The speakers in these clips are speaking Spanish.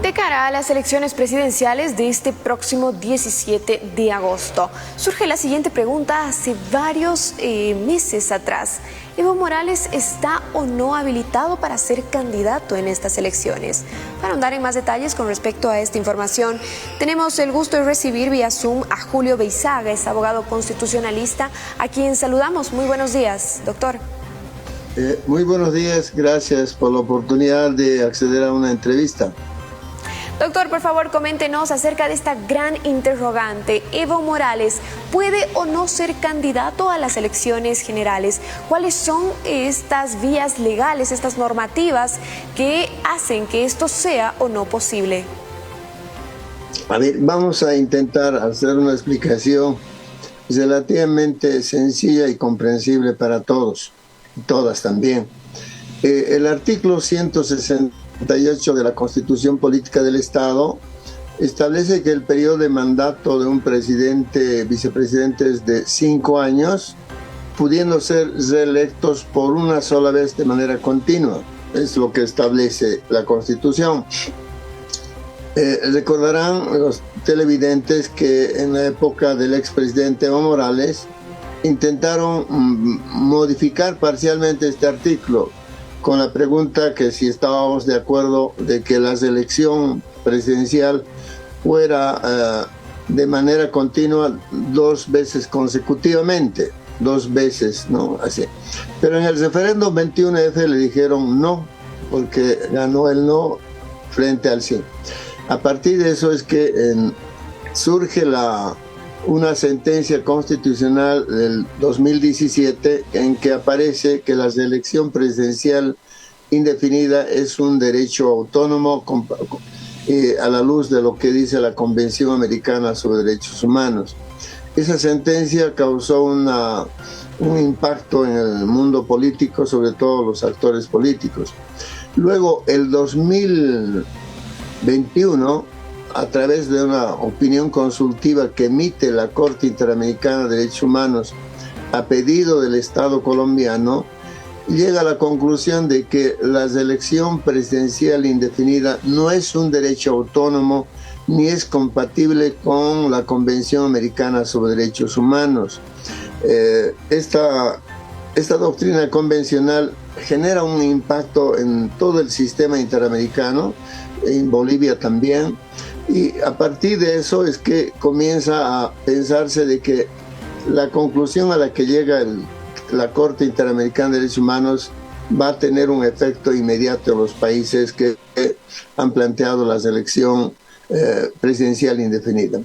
De cara a las elecciones presidenciales de este próximo 17 de agosto, surge la siguiente pregunta. Hace varios meses atrás, ¿Evo Morales está o no habilitado para ser candidato en estas elecciones? Para ahondar en más detalles con respecto a esta información, tenemos el gusto de recibir vía Zoom a Julio Beizaga, es abogado constitucionalista, a quien saludamos. Muy buenos días, doctor. Muy buenos días, gracias por la oportunidad de acceder a una entrevista. Doctor, por favor, coméntenos acerca de esta gran interrogante. ¿Evo Morales puede o no ser candidato a las elecciones generales? ¿Cuáles son estas vías legales, estas normativas que hacen que esto sea o no posible? A ver, vamos a intentar hacer una explicación relativamente sencilla y comprensible para todos, y todas también. El artículo 168 de la Constitución Política del Estado establece que el periodo de mandato de un presidente, vicepresidente es de 5 años, pudiendo ser reelectos por una sola vez de manera continua. Es lo que establece la Constitución. Recordarán los televidentes que en la época del expresidente Evo Morales intentaron modificar parcialmente este artículo con la pregunta que si estábamos de acuerdo de que la elección presidencial fuera de manera continua 2 veces consecutivamente, 2 veces, ¿no? Así. Pero en el referéndum 21F le dijeron no, porque ganó el no frente al sí. A partir de eso es que surge una sentencia constitucional del 2017 en que aparece que la reelección presidencial indefinida es un derecho autónomo a la luz de lo que dice la Convención Americana sobre Derechos Humanos. Esa sentencia causó un impacto en el mundo político, sobre todo los actores políticos. Luego, el 2021, a través de una opinión consultiva que emite la Corte Interamericana de Derechos Humanos a pedido del Estado colombiano, llega a la conclusión de que la reelección presidencial indefinida no es un derecho autónomo ni es compatible con la Convención Americana sobre Derechos Humanos. Esta doctrina convencional genera un impacto en todo el sistema interamericano, en Bolivia también, y a partir de eso es que comienza a pensarse de que la conclusión a la que llega la Corte Interamericana de Derechos Humanos va a tener un efecto inmediato en los países que han planteado la elección presidencial indefinida.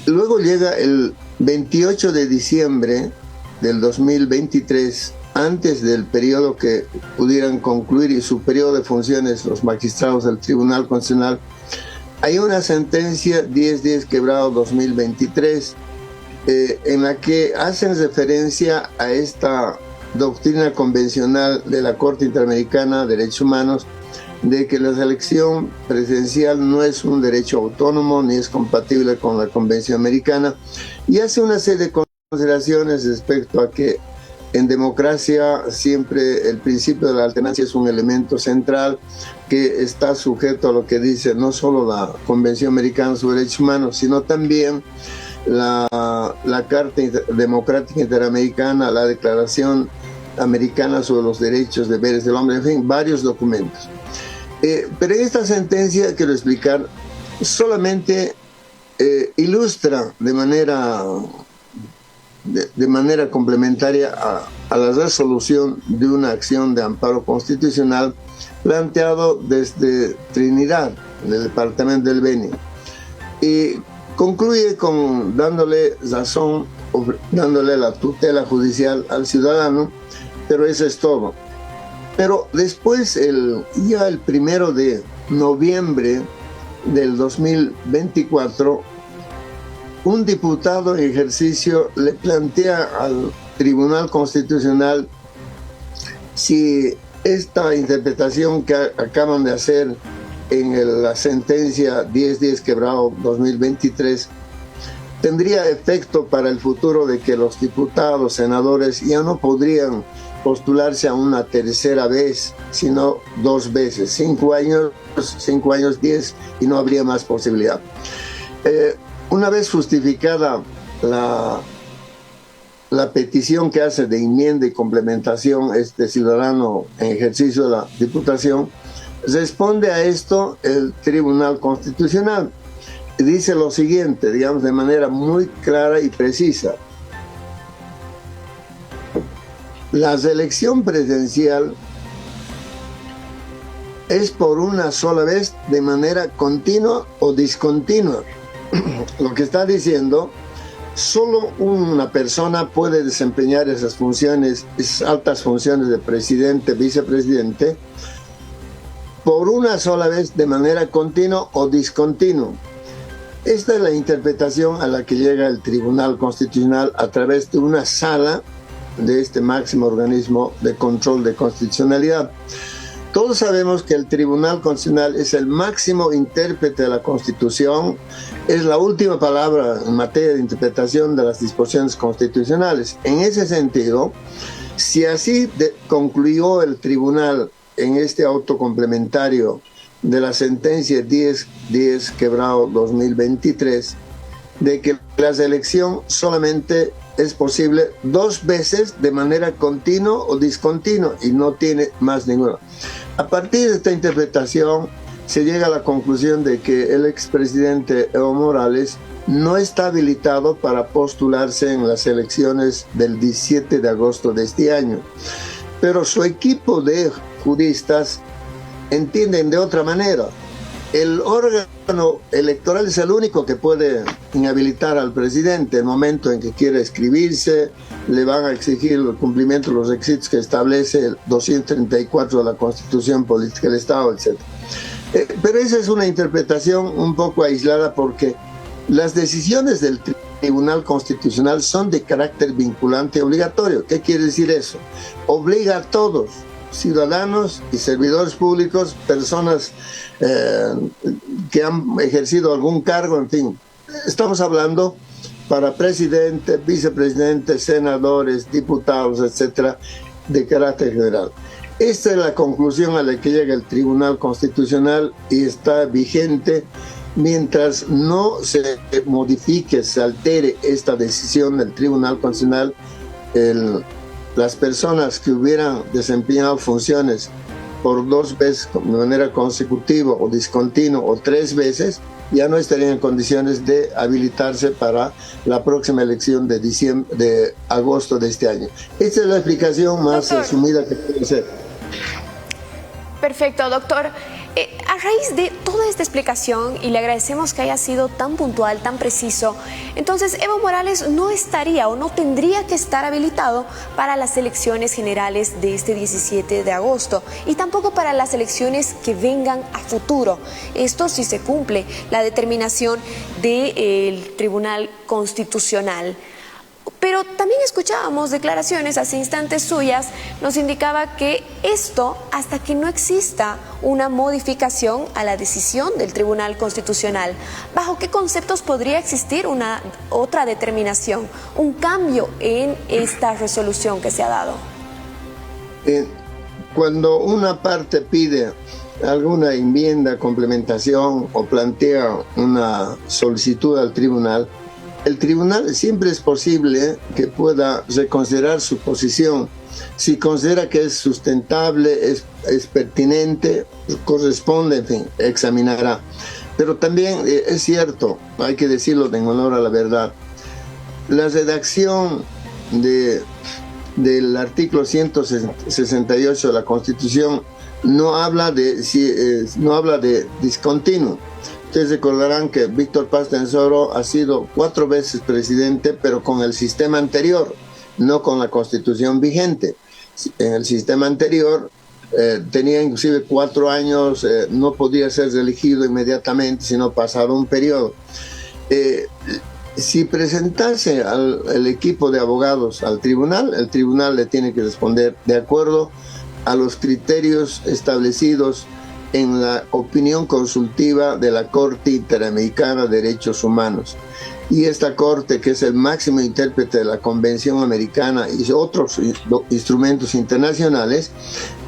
Luego llega el 28 de diciembre del 2023, antes del periodo que pudieran concluir y su periodo de funciones los magistrados del Tribunal Constitucional. Hay una sentencia 10-10/2023 en la que hacen referencia a esta doctrina convencional de la Corte Interamericana de Derechos Humanos de que la elección presidencial no es un derecho autónomo ni es compatible con la Convención Americana, y hace una serie de consideraciones respecto a que en democracia siempre el principio de la alternancia es un elemento central que está sujeto a lo que dice no solo la Convención Americana sobre Derechos Humanos, sino también la Carta Democrática Interamericana, la Declaración Americana sobre los Derechos y Deberes del Hombre, en fin, varios documentos. Pero esta sentencia, quiero explicar, solamente ilustra de manera complementaria a la resolución de una acción de amparo constitucional planteado desde Trinidad, en el departamento del Beni, y concluye dándole razón, dándole la tutela judicial al ciudadano, pero eso es todo. Pero después, ya el 1 de noviembre del 2024, un diputado en ejercicio le plantea al Tribunal Constitucional si esta interpretación que acaban de hacer en la sentencia 10-10/2023 tendría efecto para el futuro, de que los diputados, senadores ya no podrían postularse a una tercera vez, sino 2 veces, 5 años, 10, y no habría más posibilidad. Una vez justificada la petición que hace de enmienda y complementación este ciudadano en ejercicio de la Diputación, responde a esto el Tribunal Constitucional. Dice lo siguiente, digamos, de manera muy clara y precisa. La selección presidencial es por una sola vez de manera continua o discontinua. Lo que está diciendo, solo una persona puede desempeñar esas funciones, esas altas funciones de presidente, vicepresidente, por una sola vez de manera continua o discontinua. Esta es la interpretación a la que llega el Tribunal Constitucional a través de una sala de este máximo organismo de control de constitucionalidad. Todos sabemos que el Tribunal Constitucional es el máximo intérprete de la Constitución, es la última palabra en materia de interpretación de las disposiciones constitucionales. En ese sentido, si así concluyó el Tribunal en este auto complementario de la sentencia 10/2023, de que la selección solamente es posible 2 veces de manera continua o discontinua y no tiene más ninguna. A partir de esta interpretación se llega a la conclusión de que el expresidente Evo Morales no está habilitado para postularse en las elecciones del 17 de agosto de este año. Pero su equipo de juristas entienden de otra manera. El órgano electoral es el único que puede inhabilitar al presidente. En el momento en que quiera inscribirse, le van a exigir el cumplimiento de los requisitos que establece el 234 de la Constitución Política del Estado, etc. Pero esa es una interpretación un poco aislada, porque las decisiones del Tribunal Constitucional son de carácter vinculante y obligatorio. ¿Qué quiere decir eso? Obliga a todos, ciudadanos y servidores públicos, personas que han ejercido algún cargo, en fin. Estamos hablando para presidente, vicepresidente, senadores, diputados, etcétera, de carácter general. Esta es la conclusión a la que llega el Tribunal Constitucional y está vigente mientras no se modifique, se altere esta decisión del Tribunal Constitucional. Las personas que hubieran desempeñado funciones por 2 veces de manera consecutiva o discontinua o 3 veces, ya no estarían en condiciones de habilitarse para la próxima elección de agosto de este año. Esta es la explicación más resumida que puede ser. Perfecto, doctor. A raíz de toda esta explicación, y le agradecemos que haya sido tan puntual, tan preciso, entonces Evo Morales no estaría o no tendría que estar habilitado para las elecciones generales de este 17 de agosto y tampoco para las elecciones que vengan a futuro. Esto si se cumple la determinación del Tribunal Constitucional. Pero también escuchábamos declaraciones hace instantes suyas, nos indicaba que esto, hasta que no exista una modificación a la decisión del Tribunal Constitucional, ¿bajo qué conceptos podría existir una otra determinación, un cambio en esta resolución que se ha dado? Cuando una parte pide alguna enmienda, complementación o plantea una solicitud al tribunal, el tribunal siempre es posible que pueda reconsiderar su posición. Si considera que es sustentable, es pertinente, corresponde, en fin, examinará. Pero también es cierto, hay que decirlo en honor a la verdad, la redacción del artículo 168 de la Constitución no habla de discontinuo. Ustedes recordarán que Víctor Paz Tensoro ha sido 4 veces presidente, pero con el sistema anterior, no con la Constitución vigente. En el sistema anterior tenía inclusive 4 años, no podía ser reelegido inmediatamente, sino pasado un periodo. Si presentase el equipo de abogados al tribunal, el tribunal le tiene que responder de acuerdo a los criterios establecidos en la opinión consultiva de la Corte Interamericana de Derechos Humanos. y esta Corte, que es el máximo intérprete de la Convención Americana y otros instrumentos internacionales,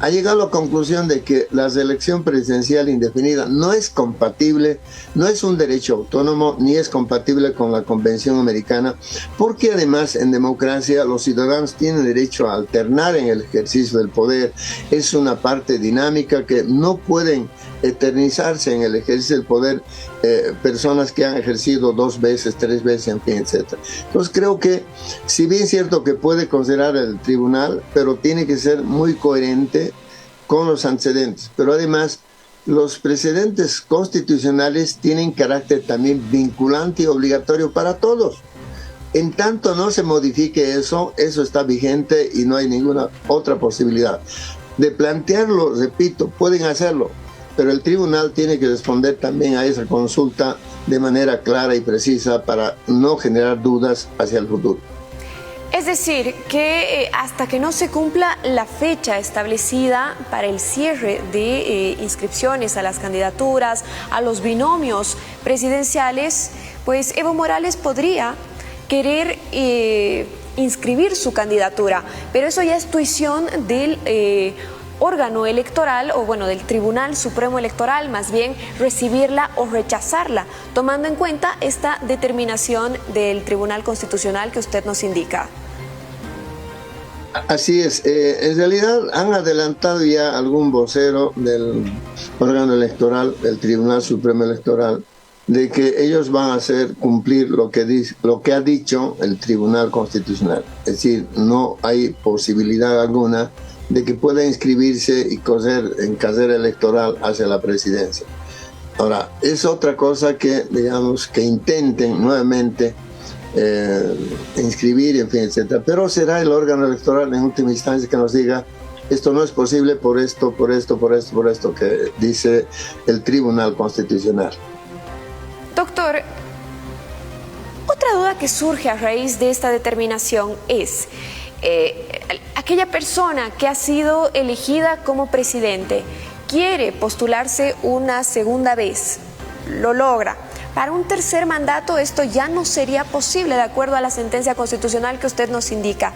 ha llegado a la conclusión de que la selección presidencial indefinida no es compatible, no es un derecho autónomo, ni es compatible con la Convención Americana, porque además en democracia los ciudadanos tienen derecho a alternar en el ejercicio del poder. Es una parte dinámica que no pueden eternizarse en el ejercicio del poder personas que han ejercido 2 veces, 3 veces, en fin, etc. Entonces creo que, si bien es cierto que puede considerar el tribunal, pero tiene que ser muy coherente con los antecedentes. Pero además, los precedentes constitucionales tienen carácter también vinculante y obligatorio para todos. En tanto no se modifique eso, eso está vigente y no hay ninguna otra posibilidad. De plantearlo, repito, pueden hacerlo, pero el tribunal tiene que responder también a esa consulta de manera clara y precisa para no generar dudas hacia el futuro. Es decir, que hasta que no se cumpla la fecha establecida para el cierre de inscripciones a las candidaturas, a los binomios presidenciales, pues Evo Morales podría querer inscribir su candidatura, pero eso ya es tuición del órgano electoral, o bueno, del Tribunal Supremo Electoral, más bien recibirla o rechazarla, tomando en cuenta esta determinación del Tribunal Constitucional que usted nos indica. Así es, en realidad han adelantado ya algún vocero del órgano electoral, del Tribunal Supremo Electoral, de que ellos van a hacer cumplir lo que ha dicho el Tribunal Constitucional. Es decir, no hay posibilidad alguna de que pueda inscribirse y coser en carrera electoral hacia la presidencia. Ahora, es otra cosa que, digamos, que intenten nuevamente inscribir, en fin, etcétera. Pero será el órgano electoral en última instancia que nos diga: esto no es posible por esto, por esto, por esto, por esto, que dice el Tribunal Constitucional. Doctor, otra duda que surge a raíz de esta determinación es: aquella persona que ha sido elegida como presidente quiere postularse una segunda vez, lo logra. Para un tercer mandato esto ya no sería posible, de acuerdo a la sentencia constitucional que usted nos indica.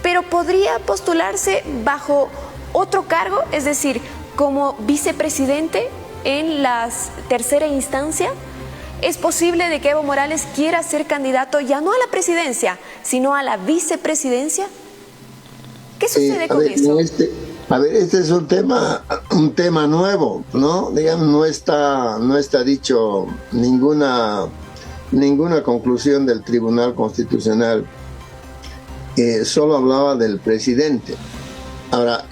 Pero podría postularse bajo otro cargo, es decir, como vicepresidente en la tercera instancia. ¿Es posible de que Evo Morales quiera ser candidato ya no a la presidencia, sino a la vicepresidencia? ¿Qué sucede con eso? Este es un tema nuevo, ¿no? Digamos, no está dicho ninguna conclusión del Tribunal Constitucional. Solo hablaba del presidente. Ahora,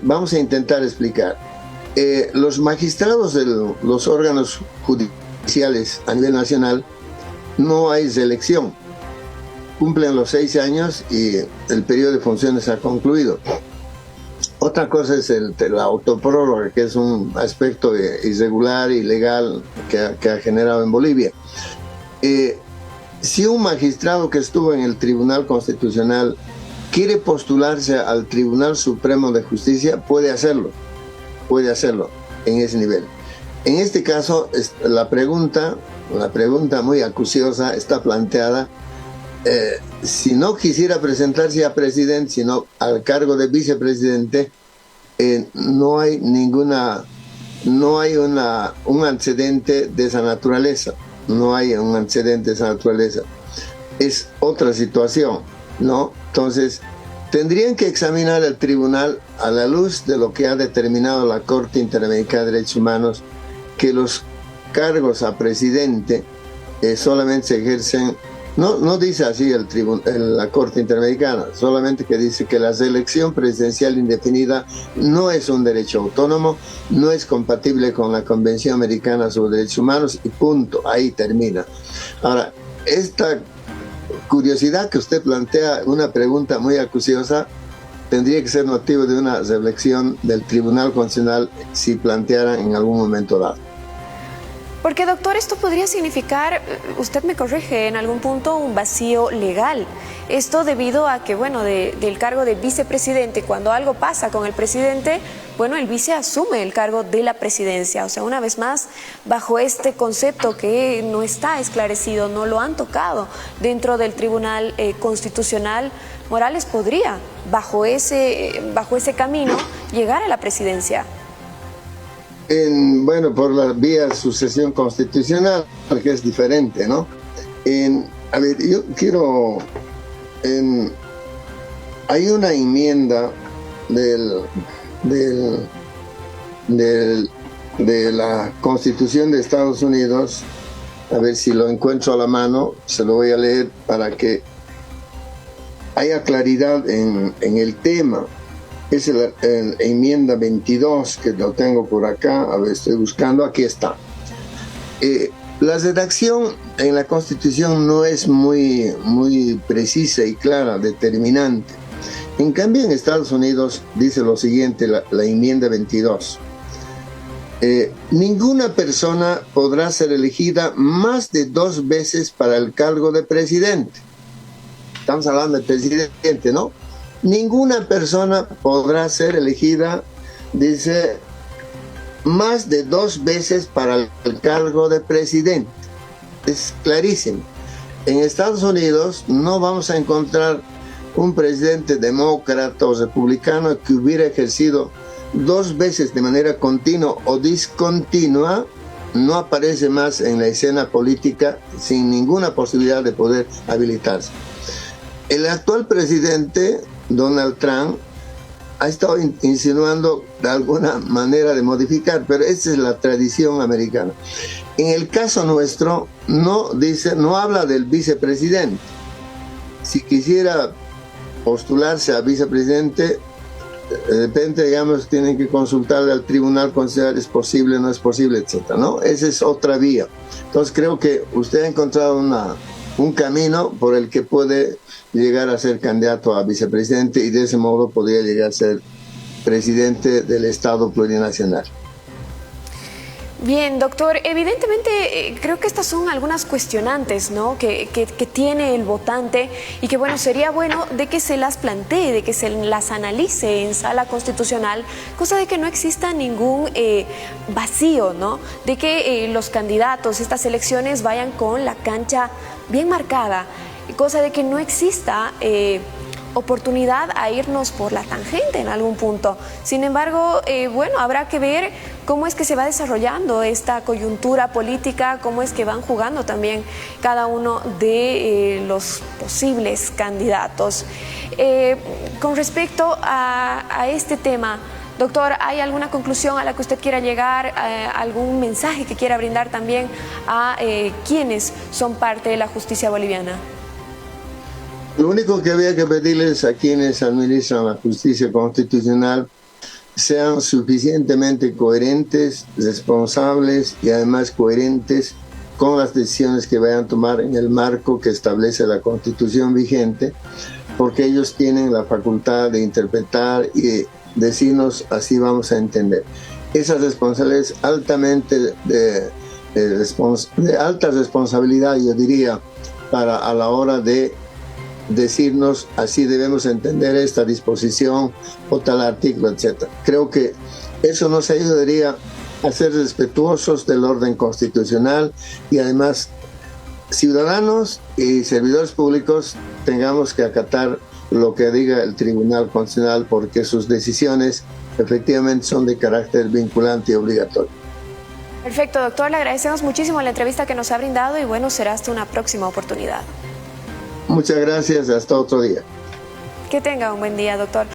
vamos a intentar explicar. Los magistrados de los órganos judiciales a nivel nacional, no hay selección. Cumplen los 6 años y el periodo de funciones ha concluido. Otra cosa es la autoprórroga, que es un aspecto irregular y ilegal que ha generado en Bolivia. Si un magistrado que estuvo en el Tribunal Constitucional quiere postularse al Tribunal Supremo de Justicia, puede hacerlo en ese nivel. En este caso, la pregunta muy acuciosa está planteada: si no quisiera presentarse a presidente, sino al cargo de vicepresidente, no hay un antecedente de esa naturaleza. No hay un antecedente de esa naturaleza. Es otra situación, ¿no? Entonces, tendrían que examinar el tribunal a la luz de lo que ha determinado la Corte Interamericana de Derechos Humanos, que los cargos a presidente solamente se ejercen. No dice así la Corte Interamericana, solamente que dice que la selección presidencial indefinida no es un derecho autónomo, no es compatible con la Convención Americana sobre Derechos Humanos y punto, ahí termina. Ahora, esta curiosidad que usted plantea, una pregunta muy acuciosa, tendría que ser motivo de una reflexión del Tribunal Constitucional si plantearan en algún momento dado. Porque, doctor, esto podría significar, usted me corrige, en algún punto un vacío legal. Esto debido a que, bueno, del cargo de vicepresidente, cuando algo pasa con el presidente, bueno, el vice asume el cargo de la presidencia. O sea, una vez más, bajo este concepto que no está esclarecido, no lo han tocado dentro del Tribunal Constitucional, Morales podría, bajo ese camino, llegar a la presidencia. Bueno, por la vía de sucesión constitucional, porque es diferente, ¿no? A ver, yo quiero... hay una enmienda de la Constitución de Estados Unidos, a ver si lo encuentro a la mano, se lo voy a leer para que haya claridad en el tema. Es la enmienda 22, que lo tengo por acá, a ver, estoy buscando, aquí está. La redacción en la Constitución no es muy precisa y clara, determinante. En cambio, en Estados Unidos dice lo siguiente, la enmienda 22. Ninguna persona podrá ser elegida más de 2 veces para el cargo de presidente. Estamos hablando del presidente, ¿no? Ninguna persona podrá ser elegida, dice, más de 2 veces para el cargo de presidente. Es clarísimo. En Estados Unidos no vamos a encontrar un presidente demócrata o republicano que hubiera ejercido 2 veces de manera continua o discontinua. No aparece más en la escena política sin ninguna posibilidad de poder habilitarse. El actual presidente, Donald Trump, ha estado insinuando de alguna manera de modificar, pero esa es la tradición americana. En el caso nuestro, no habla del vicepresidente. Si quisiera postularse a vicepresidente, de repente, digamos, tienen que consultarle al tribunal, considerar es posible, no es posible, etcétera, ¿no? Esa es otra vía. Entonces creo que usted ha encontrado un camino por el que puede llegar a ser candidato a vicepresidente y de ese modo podría llegar a ser presidente del Estado plurinacional. Bien, doctor, evidentemente creo que estas son algunas cuestionantes, ¿no?, que tiene el votante y que, bueno, sería bueno de que se las plantee, de que se las analice en sala constitucional, cosa de que no exista ningún vacío, ¿no?, de que los candidatos, estas elecciones vayan con la cancha bien marcada, cosa de que no exista oportunidad a irnos por la tangente en algún punto. Sin embargo, bueno, habrá que ver cómo es que se va desarrollando esta coyuntura política, cómo es que van jugando también cada uno de los posibles candidatos. Con respecto a este tema, doctor, ¿hay alguna conclusión a la que usted quiera llegar, algún mensaje que quiera brindar también a quienes son parte de la justicia boliviana? Lo único que había que pedirles a quienes administran la justicia constitucional sean suficientemente coherentes, responsables y además coherentes con las decisiones que vayan a tomar en el marco que establece la Constitución vigente, porque ellos tienen la facultad de interpretar y decirnos así vamos a entender. Esa responsabilidad es altamente de alta responsabilidad, yo diría, a la hora de decirnos así debemos entender esta disposición o tal artículo, etc. Creo que eso nos ayudaría a ser respetuosos del orden constitucional y además ciudadanos y servidores públicos tengamos que acatar lo que diga el Tribunal Constitucional porque sus decisiones efectivamente son de carácter vinculante y obligatorio. Perfecto, doctor, le agradecemos muchísimo la entrevista que nos ha brindado y bueno, será hasta una próxima oportunidad. Muchas gracias, hasta otro día. Que tenga un buen día, doctor.